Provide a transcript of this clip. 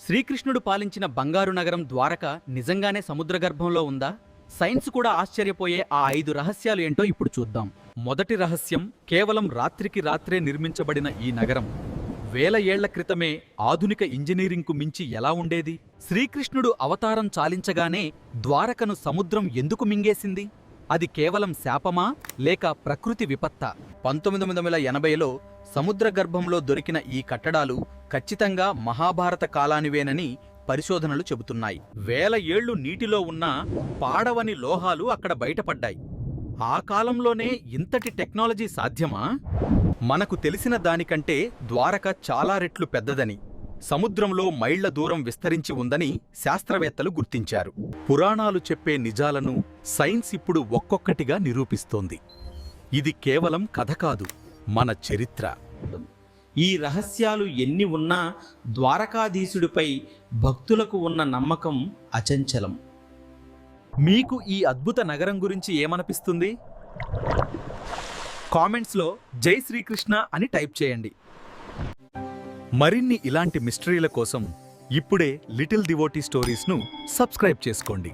శ్రీకృష్ణుడు పాలించిన బంగారు నగరం ద్వారక నిజంగానే సముద్రగర్భంలో ఉందా? సైన్స్ కూడా ఆశ్చర్యపోయే ఆ 5 రహస్యాలు ఏంటో ఇప్పుడు చూద్దాం. మొదటి రహస్యం, కేవలం రాత్రికి రాత్రే నిర్మించబడిన ఈ నగరం వేల ఏళ్ల క్రితమే ఆధునిక ఇంజనీరింగ్కు మించి ఎలా ఉండేది? శ్రీకృష్ణుడు అవతారం చాలించగానే ద్వారకను సముద్రం ఎందుకు మింగేసింది? అది కేవలం శాపమా లేక ప్రకృతి విపత్తా? 1980లో సముద్ర గర్భంలో దొరికిన ఈ కట్టడాలు ఖచ్చితంగా మహాభారత కాలానివేనని పరిశోధనలు చెబుతున్నాయి. వేల ఏళ్లు నీటిలో ఉన్న పాడవని లోహాలు అక్కడ బయటపడ్డాయి. ఆ కాలంలోనే ఇంతటి టెక్నాలజీ సాధ్యమా? మనకు తెలిసిన దానికంటే ద్వారక చాలా రెట్లు పెద్దదని, సముద్రంలో మైళ్ల దూరం విస్తరించి ఉందని శాస్త్రవేత్తలు గుర్తించారు. పురాణాలు చెప్పే నిజాలను సైన్స్ ఇప్పుడు ఒక్కొక్కటిగా నిరూపిస్తోంది. ఇది కేవలం కథ కాదు, మన చరిత్ర. ఈ రహస్యాలు ఎన్ని ఉన్నా ద్వారకాధీశుడిపై భక్తులకు ఉన్న నమ్మకం అచంచలం. మీకు ఈ అద్భుత నగరం గురించి ఏమనిపిస్తుంది? కామెంట్స్లో జై శ్రీకృష్ణ అని టైప్ చేయండి. మరిన్ని ఇలాంటి మిస్టరీల కోసం ఇప్పుడే లిటిల్ డివోటీ స్టోరీస్ను సబ్స్క్రైబ్ చేసుకోండి.